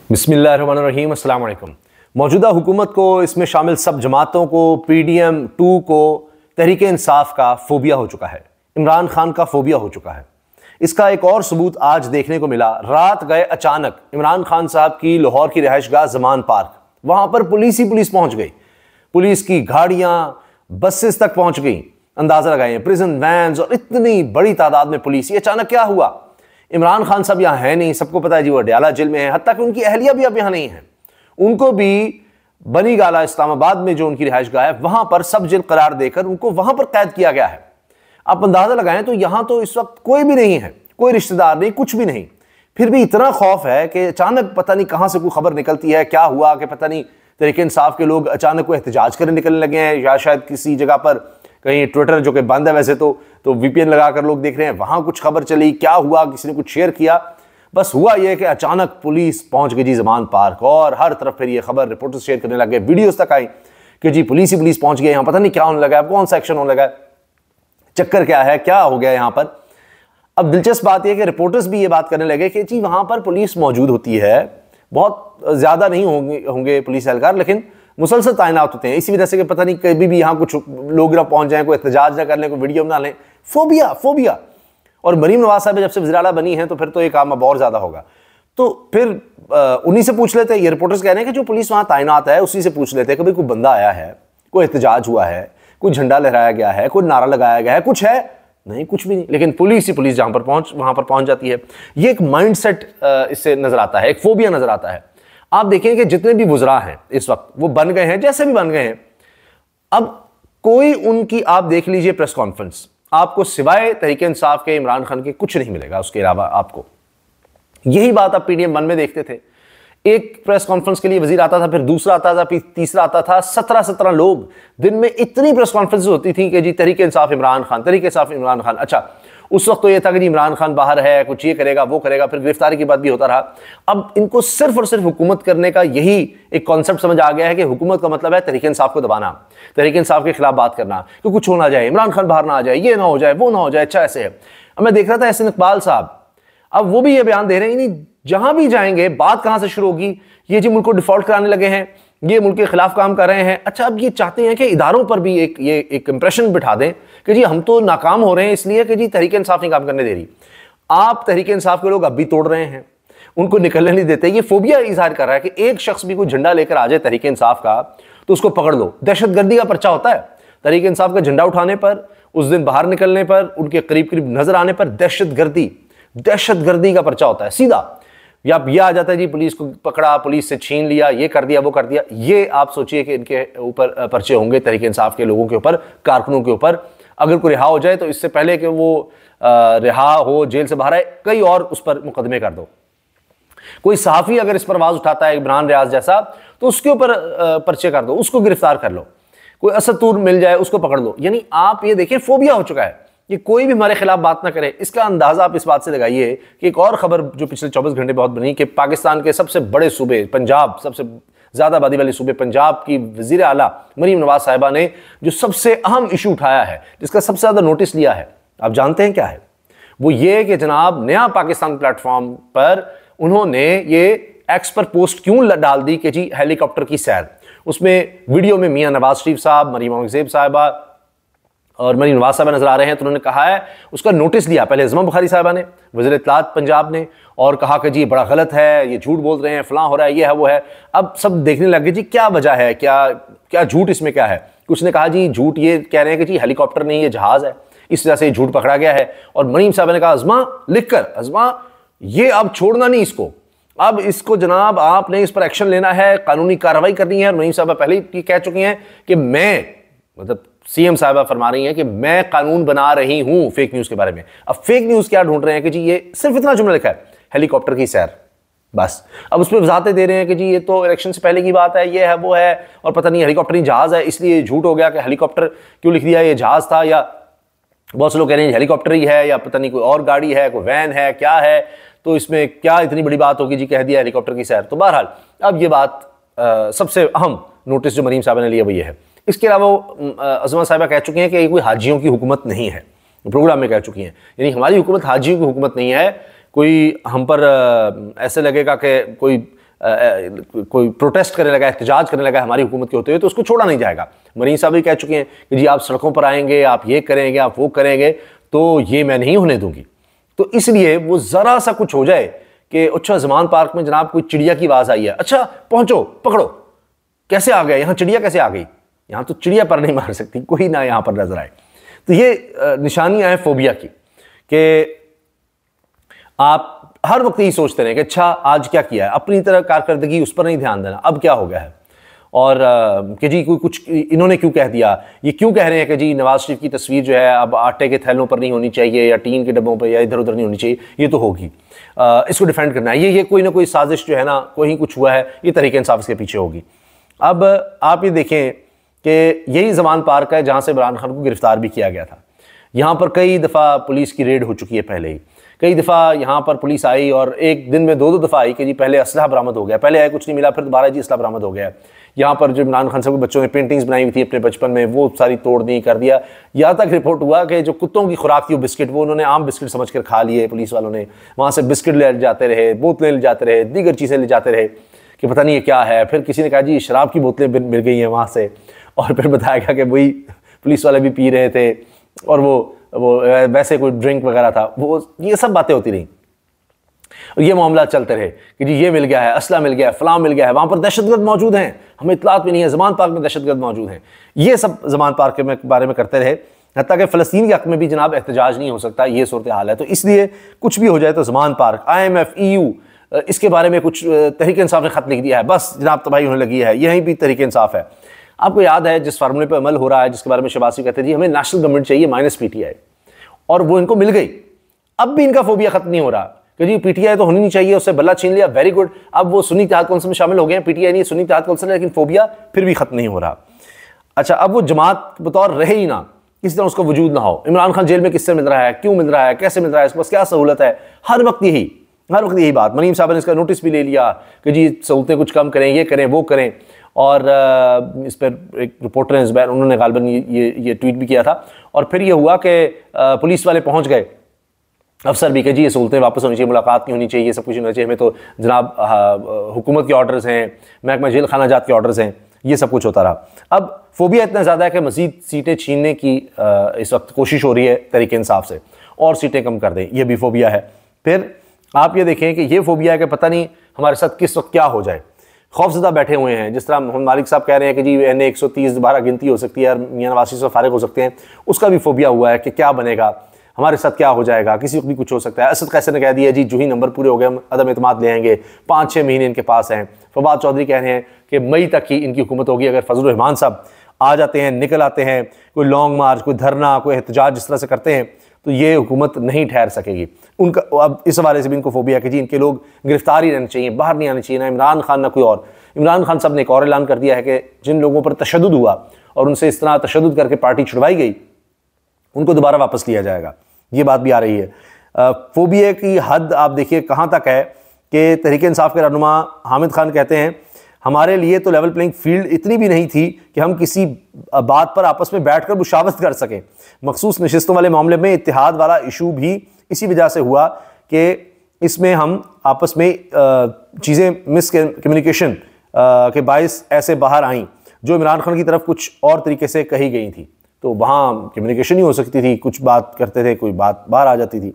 बिस्मिल्लाहिर्रहमानिर्रहीम, अस्सलाम वालेकुम। मौजूदा हुकूमत को, इसमें शामिल सब जमातों को, PDM 2 को, तहरीक इंसाफ का फोबिया हो चुका है, इमरान खान का फोबिया हो चुका है। इसका एक और सबूत आज देखने को मिला। रात गए अचानक इमरान खान साहब की लाहौर की रिहाइशगाह ज़मान पार्क, वहां पर पुलिस ही पुलिस पहुंच गई। पुलिस की गाड़ियां, बसेस तक पहुंच गई। अंदाजा लगाए, प्रिजन वैन्स और इतनी बड़ी तादाद में पुलिस। ये अचानक क्या हुआ? इमरान खान साहब यहाँ है नहीं, सबको पता है जी, वो अडयाला जेल में है। हत्ता कि उनकी अहलिया भी अब यहाँ नहीं है। उनको भी बनी गाला इस्लामाबाद में जो उनकी रिहाइशगाह है, वहां पर सब जेल करार देकर उनको वहां पर कैद किया गया है। आप अंदाजा लगाएं तो यहां तो इस वक्त कोई भी नहीं है, कोई रिश्तेदार नहीं, कुछ भी नहीं। फिर भी इतना खौफ है कि अचानक पता नहीं कहां से कोई खबर निकलती है, क्या हुआ कि पता नहीं तहरीक इंसाफ के लोग अचानक कोई एहतजाज करने निकलने लगे हैं, या शायद किसी जगह पर कहीं ट्विटर जो कि बंद है वैसे तो VPN लगाकर लोग देख रहे हैं, वहां कुछ खबर चली, क्या हुआ, किसी ने कुछ शेयर किया। बस हुआ यह कि अचानक पुलिस पहुंच गई जी ज़मान पार्क, और हर तरफ फिर ये खबर रिपोर्टर्स शेयर करने लगे, वीडियोस तक आई कि जी पुलिस ही पुलिस पहुंच गई, यहाँ पता नहीं क्या होने लगा है, कौन सा एक्शन होने लगा है, चक्कर क्या है, क्या हो गया यहाँ पर। अब दिलचस्प बात यह कि रिपोर्टर्स भी ये बात करने लगे कि जी वहां पर पुलिस मौजूद होती है, बहुत ज्यादा नहीं होंगे पुलिस एहलकार, लेकिन मुसलसल तैनात होते हैं, इसी वजह से कि पता नहीं कभी भी यहाँ कुछ लोग ना पहुंच जाएं, कोई एहतजाज ना कर लें, कोई वीडियो बना लें। फोबिया। और मरीम नवाज साहब जब से वज़ीर आला बनी है तो फिर तो ये काम अब और ज्यादा होगा। तो फिर उन्हीं से पूछ लेते हैं, ये रिपोर्टर्स कह रहे हैं कि जो पुलिस वहां तैनात है उसी से पूछ लेते हैं कि भाई कोई बंदा आया है, कोई एहतजाज हुआ है, कोई झंडा लहराया गया है, कोई नारा लगाया गया है, कुछ है? नहीं, कुछ भी नहीं। लेकिन पुलिस ही पुलिस जहां पर वहां पर पहुंच जाती है। ये एक माइंडसेट इससे नजर आता है, एक फोबिया नजर आता है। आप देखें कि जितने भी वुज़रा हैं इस वक्त, वो बन गए हैं जैसे भी बन गए हैं। अब कोई उनकी, आप देख लीजिए प्रेस कॉन्फ्रेंस, आपको सिवाय तहरीक इंसाफ के, इमरान खान के कुछ नहीं मिलेगा, उसके अलावा आपको। यही बात आप PDM 1 में देखते थे। एक प्रेस कॉन्फ्रेंस के लिए वजीर आता था, फिर दूसरा आता था, फिर तीसरा आता था। 17 लोग दिन में, इतनी प्रेस कॉन्फ्रेंस होती थी कि जी तहरीक इंसाफ इमरान खान, तहरीक इंसाफ इमरान खान। अच्छा, उस वक्त तो यह था कि जी इमरान खान बाहर है, कुछ ये करेगा वो करेगा, फिर गिरफ्तारी की बात भी होता रहा। अब इनको सिर्फ और सिर्फ हुकूमत करने का यही एक कॉन्सेप्ट समझ आ गया है कि हुकूमत का मतलब है तहरीक इंसाफ को दबाना, तहरीक इंसाफ के खिलाफ बात करना, कि कुछ हो ना जाए, इमरान खान बाहर ना आ जाए, ये ना हो जाए, वो ना हो जाए। अच्छा, ऐसे है। अब मैं देख रहा था एहसन इकबाल साहब, अब वो भी ये बयान दे रहे हैं, नहीं जहां भी जाएंगे बात कहां से शुरू होगी, ये जी मुल्क को डिफॉल्ट कराने लगे हैं, ये मुल्क के खिलाफ काम कर रहे हैं। अच्छा, अब ये चाहते हैं कि इदारों पर भी एक इंप्रेशन बिठा दें कि जी हम तो नाकाम हो रहे हैं इसलिए कि जी तहरीक इंसाफ नहीं काम करने दे रही। आप तहरीक इंसाफ के लोग अब भी तोड़ रहे हैं, उनको निकलने नहीं देते। ये फोबिया इजहार कर रहा है कि एक शख्स भी कोई झंडा लेकर आ जाए तहरीक इंसाफ का तो उसको पकड़ लो। दहशतगर्दी का पर्चा होता है तहरीक इंसाफ का झंडा उठाने पर, उस दिन बाहर निकलने पर, उनके करीब करीब नजर आने पर दहशतगर्दी का पर्चा होता है सीधा। या ये आ जाता है जी पुलिस को पकड़ा, पुलिस से छीन लिया, ये कर दिया, वो कर दिया। ये आप सोचिए कि इनके ऊपर पर्चे होंगे तहरीक इंसाफ के लोगों के ऊपर, कारकुनों के ऊपर। अगर कोई रिहा हो जाए तो इससे पहले कि वो रिहा हो, जेल से बाहर आए, कई और उस पर मुकदमे कर दो। कोई सहाफी अगर इस पर आवाज उठाता है, इमरान रियाज जैसा, तो उसके ऊपर पर्चे कर दो, उसको गिरफ्तार कर लो। कोई असदूर मिल जाए, उसको पकड़ लो। यानी आप ये देखिए, फोबिया हो चुका है कि कोई भी हमारे खिलाफ बात ना करे। इसका अंदाजा आप इस बात से लगाइए कि एक और खबर जो पिछले 24 घंटे बहुत बनी कि पाकिस्तान के सबसे बड़े सूबे पंजाब, सबसे ज्यादा आबादी वाले सूबे पंजाब की वजीर आला मरीम नवाज साहिबा ने जो सबसे अहम इशू उठाया है, जिसका सबसे ज्यादा नोटिस लिया है, आप जानते हैं क्या है? वो ये कि जनाब नया पाकिस्तान प्लेटफॉर्म पर उन्होंने ये एक्स पर पोस्ट क्यों डाल दी कि जी हेलीकॉप्टर की सैर। उसमें वीडियो में मियां नवाज शरीफ साहब, मरीम औरंगजेब साहिबा और मरीम नवाज साहबा नजर आ रहे हैं। तो उन्होंने कहा है, उसका नोटिस लिया पहले अज़मा बुखारी साहबा ने, वज़ीर इत्तलात पंजाब ने, और कहा कि जी बड़ा गलत है, ये झूठ बोल रहे हैं, फलां हो रहा है, ये है वो है। अब सब देखने लगे जी क्या वजह है, क्या झूठ इसमें क्या है। कुछ ने कहा जी झूठ ये कह रहे हैं कि जी हेलीकॉप्टर नहीं, ये जहाज है, इस वजह से ये झूठ पकड़ा गया है। और मरीम साहबा ने कहा अज़मा लिखकर, अज़मा ये अब छोड़ना नहीं इसको, अब इसको जनाब आपने इस पर एक्शन लेना है, कानूनी कार्रवाई करनी है। और मरीम साहबा पहले ही कह चुकी हैं कि मैं, मतलब CM साहबा फरमा रही हैं कि मैं कानून बना रही हूं फेक न्यूज के बारे में। अब फेक न्यूज क्या ढूंढ रहे हैं कि जी ये सिर्फ इतना जुमला लिखा है, हेलीकॉप्टर की सैर, बस। अब उसमें वजाहतें दे रहे हैं कि जी ये तो इलेक्शन से पहले की बात है, ये है वो है, और पता नहीं हेलीकॉप्टर ही जहाज है, इसलिए झूठ हो गया कि हेलीकॉप्टर क्यों लिख दिया, ये जहाज था। या बहुत से लोग कह रहे हैं हेलीकॉप्टर ही है, या पता नहीं कोई और गाड़ी है, कोई वैन है, क्या है, तो इसमें क्या इतनी बड़ी बात होगी जी, कह दिया हेलीकॉप्टर की सैर। तो बहरहाल अब ये बात सबसे अहम नोटिस जो मरीम साहब ने लिया वो ये है। इसके अलावा अज़मा साहिबा कह चुकी हैं कि ये कोई हाजियों की हुकूमत नहीं है, प्रोग्राम में कह चुकी हैं, यानी हमारी हुकूमत हाजियों की हुकूमत नहीं है। कोई हम पर ऐसे लगेगा कि कोई कोई प्रोटेस्ट करने लगा, एहतजाज करने लगा हमारी हुकूमत के होते हुए, तो उसको छोड़ा नहीं जाएगा। मरीन साहब भी कह चुके हैं कि जी आप सड़कों पर आएंगे, आप ये करेंगे, आप वो करेंगे, तो ये मैं नहीं होने दूंगी। तो इसलिए वो ज़रा सा कुछ हो जाए कि अच्छा ज़मान पार्क में जनाब कोई चिड़िया की आवाज़ आई है, अच्छा पहुँचो, पकड़ो, कैसे आ गए यहाँ, चिड़िया कैसे आ गई, यहाँ तो चिड़िया पर नहीं मार सकती, कोई ना यहाँ पर नजर आए। तो ये निशानियाँ हैं फोबिया की, कि आप हर वक्त यही सोचते रहे कि अच्छा आज क्या किया है, अपनी तरह कारकर्दगी उस पर नहीं ध्यान देना, अब क्या हो गया है, और कि जी कोई कुछ इन्होंने क्यों कह दिया, ये क्यों कह रहे हैं कि जी नवाज शरीफ की तस्वीर जो है अब आटे के थैलों पर नहीं होनी चाहिए या टीन के डब्बों पर या इधर उधर नहीं होनी चाहिए, ये तो होगी, इसको डिफेंड करना है, ये कोई ना कोई साजिश जो है ना, कोई कुछ हुआ है, ये तहरीक इंसाफ के पीछे होगी। अब आप ये देखें कि यही ज़मान पार्क है जहाँ से इमरान खान को गिरफ्तार भी किया गया था। यहाँ पर कई दफ़ा पुलिस की रेड हो चुकी है, पहले ही कई दफ़ा यहाँ पर पुलिस आई और एक दिन में दो दफ़ा आई कि जी पहले असलहा बरामद हो गया, पहले आया कुछ नहीं मिला, फिर दोबारा जी असलहा बरामद हो गया। यहाँ पर जो इमरान खान साहब के बच्चों ने पेंटिंग्स बनाई हुई थी अपने बचपन में, वो सारी तोड़ दी, कर दिया। यहाँ तक रिपोर्ट हुआ कि जो कुत्तों की खुराक थी वो बिस्किट, वो उन्होंने आम बिस्किट समझ कर खा लिए पुलिस वालों ने, वहाँ से बिस्किट ले जाते रहे, बोतलें ले जाते रहे, दीगर चीज़ें ले जाते रहे कि पता नहीं ये क्या है। फिर किसी ने कहा जी शराब की बोतलें मिल गई हैं वहाँ से, और फिर बताया गया कि वही पुलिस वाले भी पी रहे थे और वो वैसे कोई ड्रिंक वगैरह था, वो ये सब बातें होती रहीं। और ये मामला चलते रहे कि जी ये मिल गया है, असला मिल गया है, फलां मिल गया है, वहाँ पर दहशतगर्द मौजूद हैं, हमें इतलात भी नहीं है, ज़मान पार्क में दहशतगर्द मौजूद हैं। ये सब ज़मान पार्क के बारे में करते रहे, हत्ता कि फ़लस्तीन के हक़ में भी जनाब एहतजाज नहीं हो सकता, ये सूरत हाल है। तो इसलिए कुछ भी हो जाए तो ज़मान पार्क, IMF, EU, इसके बारे में कुछ तहरीक इंसाफ ने ख़त लिख दिया है, बस जनाब तबाही होने लगी है, यहीं भी तहरीक इंसाफ है। आपको याद है जिस फार्मूले पर अमल हो रहा है, जिसके बारे में शहबाज कहते थे जी हमें नेशनल गवर्नमेंट चाहिए माइनस PTI, और वो इनको मिल गई। अब भी इनका फोबिया खत्म नहीं हो रहा कि जी PTI तो होनी नहीं चाहिए, उससे बल्ला छीन लिया, वेरी गुड, अब वो सुन्नी इत्तेहाद कौंसिल में शामिल हो गए हैं, PTI नहीं सुन्नी इत्तेहाद कौंसिल है, लेकिन फोबिया फिर भी खत्म नहीं हो रहा। अच्छा, अब वो जमात बतौर रहे ही ना, किसी तरह उसका वजूद ना हो। इमरान खान जेल में किससे मिल रहा है, क्यों मिल रहा है, कैसे मिल रहा है, इसके पास क्या सहूलत है, हर वक्त यही बात। मरीम साहब ने इसका नोटिस भी ले लिया कि जी सहूलतें कुछ कम करें, ये करें, वो करें, और इस पर एक रिपोर्टर हैं ज़ुबैर, उन्होंने गालिबन ये ट्वीट भी किया था। और फिर ये हुआ कि पुलिस वाले पहुंच गए, अफसर भी कि जी ये सहूलतें वापस होनी चाहिए, मुलाकात नहीं होनी चाहिए, ये सब कुछ होना चाहिए, हमें तो जनाब हुकूमत के ऑर्डर्स हैं, महकमा जेल खाना जात के ऑर्डर्स हैं, ये सब कुछ होता रहा। अब फोबिया इतना ज़्यादा है कि मज़ीद सीटें छीनने की इस वक्त कोशिश हो रही है तहरीक इंसाफ से, और सीटें कम कर दें, ये भी फोबिया है। फिर आप ये देखें कि ये फोबिया है कि पता नहीं हमारे साथ किस वक्त क्या हो जाए, खौफजदा बैठे हुए हैं। जिस तरह मोहम्मद मालिक साहब कह रहे हैं कि जी NA 130 दोबारा गिनती हो सकती है और मियां नवाज शरीफ से फारिग हो सकते हैं, उसका भी फोबिया हुआ है कि क्या बनेगा, हमारे साथ क्या हो जाएगा, किसी वक्त भी कुछ हो सकता है। असद कैसर ने कह दिया जी जो ही नंबर पूरे हो गए हम अदम एतमाद ले आएंगे, 5-6 महीने इनके पास हैं। फवाद चौधरी कह रहे हैं कि मई तक ही इनकी हुकूमत होगी। अगर फजलुर रहमान साहब आ जाते हैं, निकल आते हैं, कोई लॉन्ग मार्च, कोई धरना, कोई एहतजाज जिस तरह से करते हैं, तो ये हुकूमत नहीं ठहर सकेगी। उनका अब इस हवाले से भी इनको फोबिया कि जी इनके लोग गिरफ्तार ही रहने चाहिए, बाहर नहीं आने चाहिए, ना इमरान खान ना कोई और। इमरान खान साहब ने एक और ऐलान कर दिया है कि जिन लोगों पर तशद्दुद हुआ और उनसे इस तरह तशद्दुद करके पार्टी छुड़वाई गई, उनको दोबारा वापस लिया जाएगा। ये बात भी आ रही है। फोबिया की हद आप देखिए कहाँ तक है कि तहरीक इंसाफ के रहनुमा हामिद खान कहते हैं हमारे लिए तो लेवल प्लेइंग फील्ड इतनी भी नहीं थी कि हम किसी बात पर आपस में बैठकर मुशावरत कर सकें। मखसूस नशिस्तों वाले मामले में इत्तेहाद वाला इशू भी इसी वजह से हुआ कि इसमें हम आपस में चीज़ें मिस कम्युनिकेशन के बायस ऐसे बाहर आईं जो इमरान खान की तरफ कुछ और तरीके से कही गई थी, तो वहाँ कम्युनिकेशन ही हो सकती थी, कुछ बात करते थे, कोई बात बाहर आ जाती थी।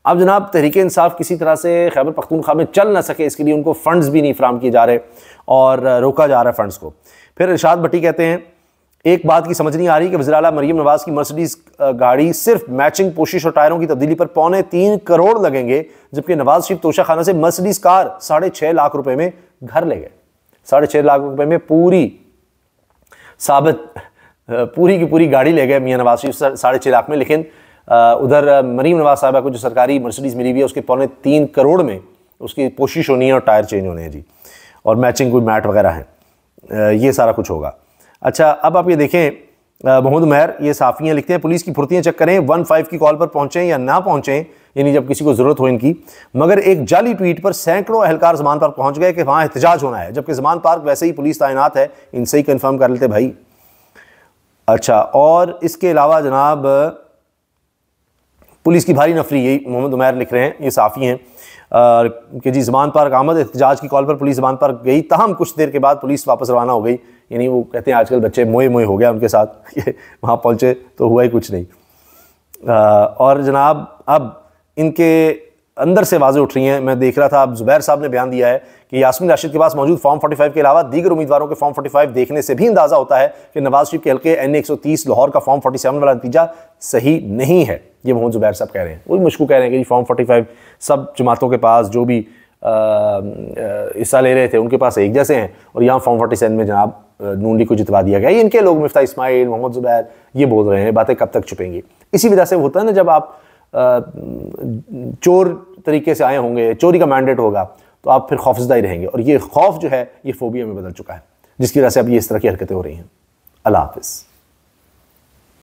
अब जनाब तहरीक इंसाफ किसी तरह से खैबर पख्तूनख्वा में चल ना सके, इसके लिए उनको फ़ंड्स भी नहीं फराहम किए जा रहे और रोका जा रहा है फ़ंड्स को। फिर इरशाद भट्टी कहते हैं एक बात की समझ नहीं आ रही कि वज़ीर आला मरीम नवाज़ की मर्सिडीज़ गाड़ी सिर्फ मैचिंग पोशिश और टायरों की तब्दीली पर 3.25 करोड़ लगेंगे, जबकि नवाज शरीफ तोशा खाना से मर्सिडीज़ कार 6.5 लाख रुपए में घर ले गए। 6.5 लाख रुपए में पूरी साबित पूरी की पूरी गाड़ी ले गए मियां नवाज शरीफ 6.5 लाख में। लेकिन उधर मरीम नवाज साहबा को जो सरकारी मर्सिडीज़ मिली हुई है उसके 3.25 करोड़ में उसकी पोशिश होनी है और टायर चेंज होने हैं जी, और मैचिंग कोई मैट वगैरह है, ये सारा कुछ होगा। अच्छा, अब आप ये देखें मोहम्मद उमैर ये साफ़ियाँ लिखते हैं पुलिस की फुर्तियाँ चेक करें, 15 की कॉल पर पहुँचें या ना पहुँचें, यानी जब किसी को ज़रूरत हो इनकी, मगर एक जाली ट्वीट पर सैकड़ों अहलकार ज़मान पार्क पहुँच गए कि वहाँ एहतजाज होना है, जबकि ज़मान पार्क वैसे ही पुलिस तैनात है, इनसे ही कन्फर्म कर लेते भाई। अच्छा, और इसके अलावा जनाब पुलिस की भारी नफरी, यही मोहम्मद उमैर लिख रहे हैं, ये साफ़ी हैं। कि जी ज़मान पार्क आमद, एहतजाज की कॉल पर पुलिस ज़मान पार्क गई, तहम कुछ देर के बाद पुलिस वापस रवाना हो गई। यानी वो कहते हैं आजकल बच्चे मोए मोए हो गया उनके साथ, वहाँ पहुँचे तो हुआ ही कुछ नहीं। और जनाब अब इनके अंदर से आवाज़ें उठ रही हैं। मैं देख रहा था, अब ज़ुबैर साहब ने बयान दिया है कि यास्मीन राशिद के पास मौजूद फॉर्म 45 के अलावा दीगर उम्मीदवारों के फॉर्म 45 देखने से भी अंदाज़ा होता है कि नवाज शरीफ के हल्के NA 130 लाहौर का फॉर्म 47 वाला नतीजा सही नहीं है। ये मोहम्मद ज़ुबैर साहब कह रहे हैं, वही मुश्किल कह रहे हैं कि फॉर्म 45 सब जमातों के पास जो भी हिस्सा ले रहे थे उनके पास एक जैसे हैं, और यहाँ फॉर्म 47 में जनाब नून लीग को जितवा दिया गया। ये इनके लोग मिफ्ता इस्माइल, मोहम्मद ज़ुबैर ये बोल रहे हैं, बातें कब तक छुपेंगी। इसी वजह से होता है ना, जब आप चोर तरीके से आए होंगे, चोरी का मैंडेट होगा, तो आप फिर खौफजदा ही रहेंगे, और ये खौफ जो है ये फोबिया में बदल चुका है, जिसकी वजह से अब ये इस तरह की हरकतें हो रही हैं। अल्लाह हाफिज़।